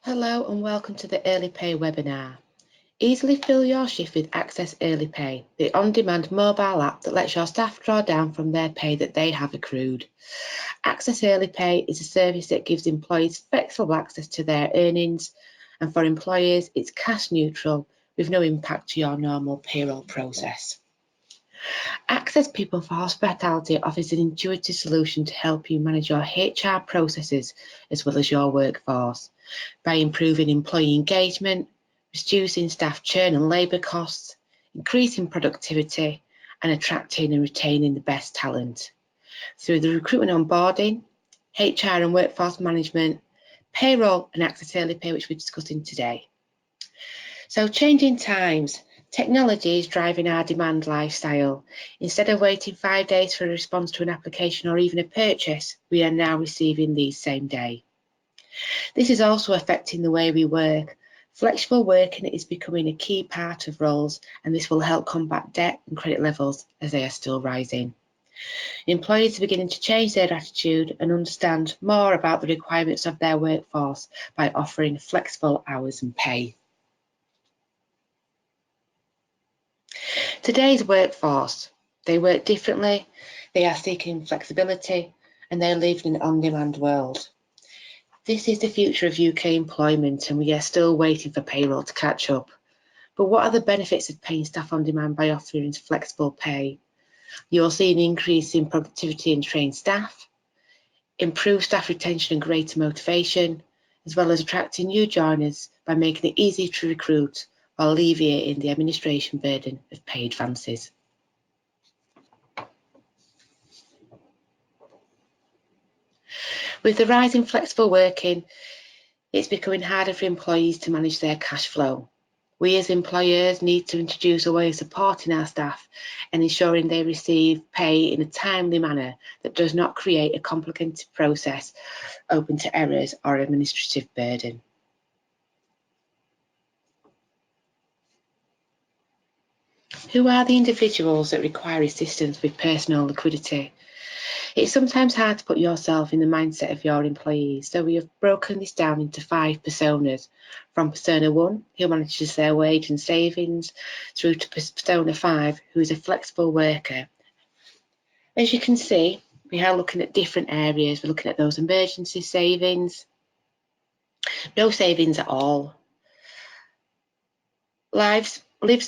Hello and welcome to the EarlyPay webinar. Easily fill your shift with Access EarlyPay, the on-demand mobile app that lets your staff draw down from their pay that they have accrued. Access EarlyPay is a service that gives employees flexible access to their earnings, and for employers it's cash neutral with no impact to your normal payroll process. Access People for Hospitality offers an intuitive solution to help you manage your HR processes as well as your workforce by improving employee engagement, reducing staff churn and labour costs, increasing productivity, and attracting and retaining the best talent through the recruitment and onboarding, HR and workforce management, payroll and Access EarlyPay, which we're discussing today. So changing times. Technology is driving our demand lifestyle. Instead of waiting 5 days for a response to an application or even a purchase, we are now receiving these same day. This is also affecting the way we work. Flexible working is becoming a key part of roles, and this will help combat debt and credit levels as they are still rising. Employees are beginning to change their attitude and understand more about the requirements of their workforce by offering flexible hours and pay. Today's workforce, they work differently, they are seeking flexibility, and they live in an on-demand world. This is the future of UK employment, and we are still waiting for payroll to catch up. But what are the benefits of paying staff on demand by offering flexible pay? You'll see an increase in productivity and trained staff, improved staff retention and greater motivation, as well as attracting new joiners by making it easy to recruit while alleviating the administration burden of pay advances. With the rise in flexible working, it's becoming harder for employees to manage their cash flow. We as employers need to introduce a way of supporting our staff and ensuring they receive pay in a timely manner that does not create a complicated process open to errors or administrative burden. Who are the individuals that require assistance with personal liquidity? It's sometimes hard to put yourself in the mindset of your employees, so we have broken this down into 5 personas, from persona 1, who manages their wage and savings, through to persona 5, who is a flexible worker. As you can see, we are looking at different areas. We're looking at those emergency savings, no savings at all, lives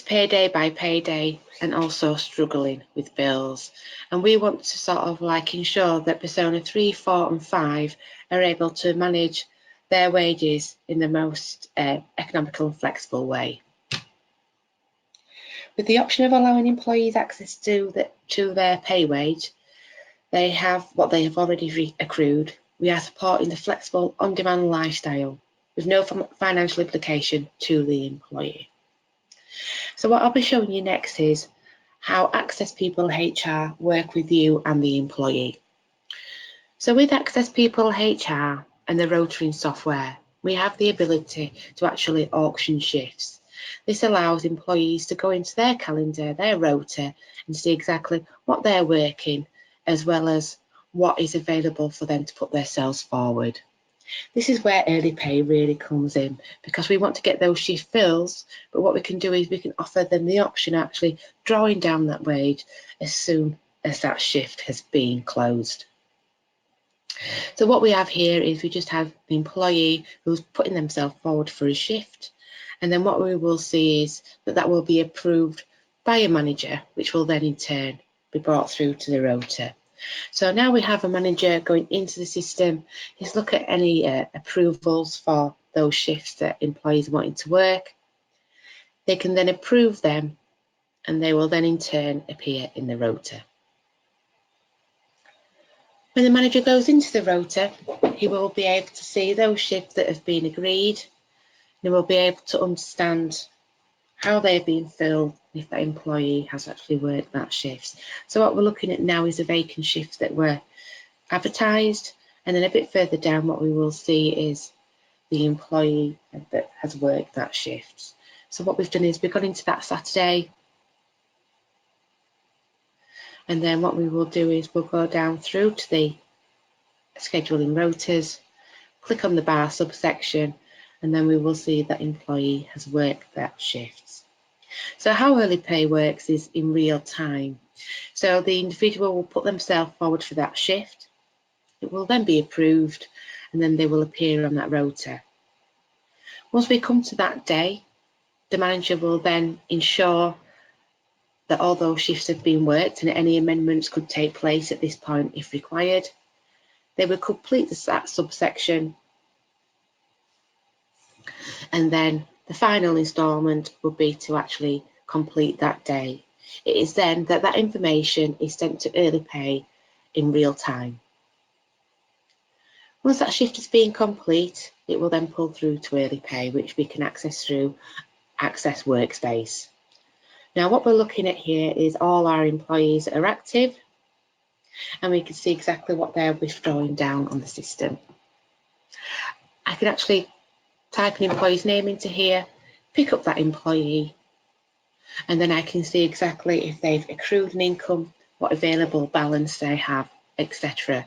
payday by payday, and also struggling with bills. And we want to sort of ensure that persona 3, 4 and 5 are able to manage their wages in the most economical and flexible way. With the option of allowing employees access to their pay wage, they have what they have already accrued. We are supporting the flexible on-demand lifestyle with no financial implication to the employee. So what I'll be showing you next is how Access People HR work with you and the employee. So with Access People HR and the rotoring software, we have the ability to actually auction shifts. This allows employees to go into their calendar, their rota, and see exactly what they're working, as well as what is available for them to put themselves forward. This is where EarlyPay really comes in, because we want to get those shift fills, but what we can do is we can offer them the option of actually drawing down that wage as soon as that shift has been closed. So what we have here is we just have the employee who's putting themselves forward for a shift, and then what we will see is that will be approved by a manager, which will then in turn be brought through to the rota. So now we have a manager going into the system. He's look at any approvals for those shifts that employees are wanting to work. They can then approve them, and they will then in turn appear in the rota. When the manager goes into the rota, he will be able to see those shifts that have been agreed. He will be able to understand how they're being filled, if that employee has actually worked that shift. So what we're looking at now is the vacant shifts that were advertised, and then a bit further down what we will see is the employee that has worked that shift. So what we've done is we've gone into that Saturday, and then what we will do is we'll go down through to the scheduling rotas, click on the bar subsection, and then we will see that employee has worked that shifts. So how EarlyPay works is in real time. So the individual will put themselves forward for that shift. It will then be approved, and then they will appear on that rota. Once we come to that day, the manager will then ensure that all those shifts have been worked, and any amendments could take place at this point if required. They will complete that subsection, and then the final instalment would be to actually complete that day. It is then that that information is sent to EarlyPay in real time. Once that shift has been complete, it will then pull through to EarlyPay, which we can access through Access Workspace. Now what we're looking at here is all our employees that are active, and we can see exactly what they're withdrawing down on the system. I can actually type an employee's name into here, pick up that employee, and then I can see exactly if they've accrued an income, what available balance they have, etc.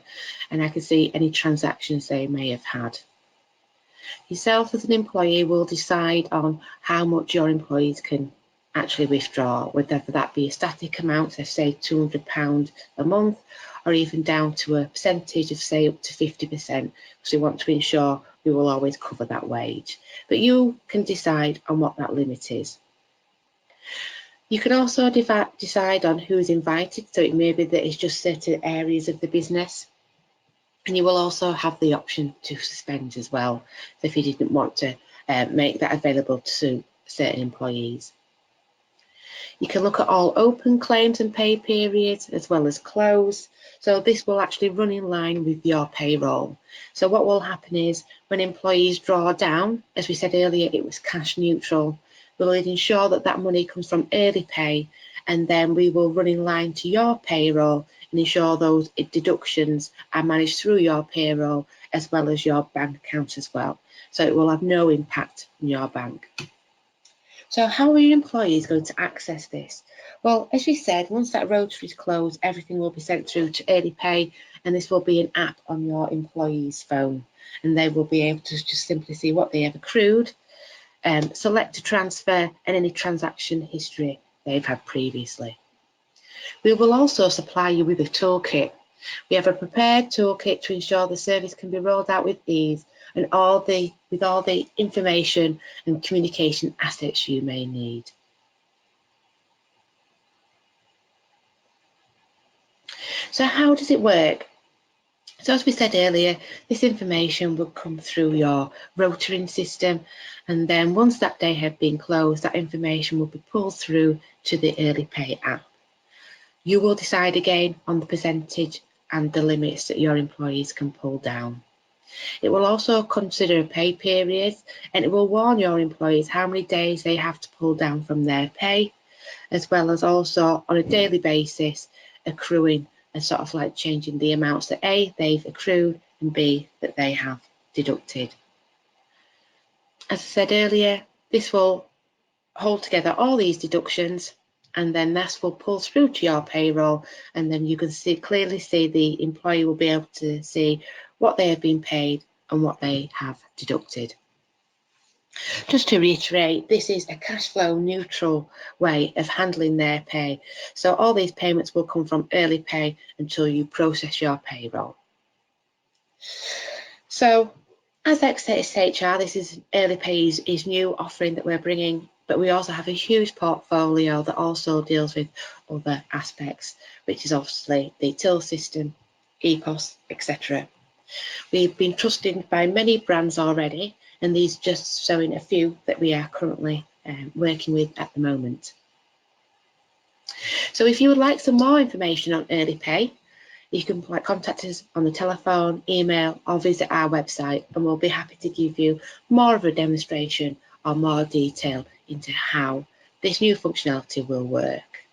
And I can see any transactions they may have had. Yourself as an employee will decide on how much your employees can actually withdraw, whether that be a static amount, so say £200 a month, or even down to a percentage of say up to 50%, because we want to ensure we will always cover that wage. But you can decide on what that limit is. You can also decide on who is invited, so it may be that it's just certain areas of the business. And you will also have the option to suspend as well, so if you didn't want to make that available to certain employees. You can look at all open claims and pay periods as well as close. So this will actually run in line with your payroll. So what will happen is when employees draw down, as we said earlier, it was cash neutral. We'll ensure that that money comes from EarlyPay, and then we will run in line to your payroll and ensure those deductions are managed through your payroll as well as your bank account as well. So it will have no impact on your bank. So how are your employees going to access this? Well, as we said, once that rota is closed, everything will be sent through to EarlyPay, and this will be an app on your employee's phone, and they will be able to just simply see what they have accrued, select a transfer and any transaction history they've had previously. We will also supply you with a toolkit. We have a prepared toolkit to ensure the service can be rolled out with ease and with all the information and communication assets you may need. So how does it work? So as we said earlier, this information will come through your rotoring system, and then once that day had been closed, that information will be pulled through to the EarlyPay app. You will decide again on the percentage and the limits that your employees can pull down. It will also consider a pay period, and it will warn your employees how many days they have to pull down from their pay, as well as also on a daily basis accruing and sort of like changing the amounts that A, they've accrued, and B, that they have deducted. As I said earlier, this will hold together all these deductions, and then this will pull through to your payroll, and then you can clearly see the employee will be able to see what they have been paid and what they have deducted. Just to reiterate, this is a cash flow neutral way of handling their pay. So all these payments will come from EarlyPay until you process your payroll. So as Access HR, this is EarlyPay's new offering that we're bringing, but we also have a huge portfolio that also deals with other aspects, which is obviously the till system, EPOS, etc. We've been trusted by many brands already, and these just showing a few that we are currently working with at the moment. So if you would like some more information on EarlyPay, you can contact us on the telephone, email, or visit our website, and we'll be happy to give you more of a demonstration or more detail into how this new functionality will work.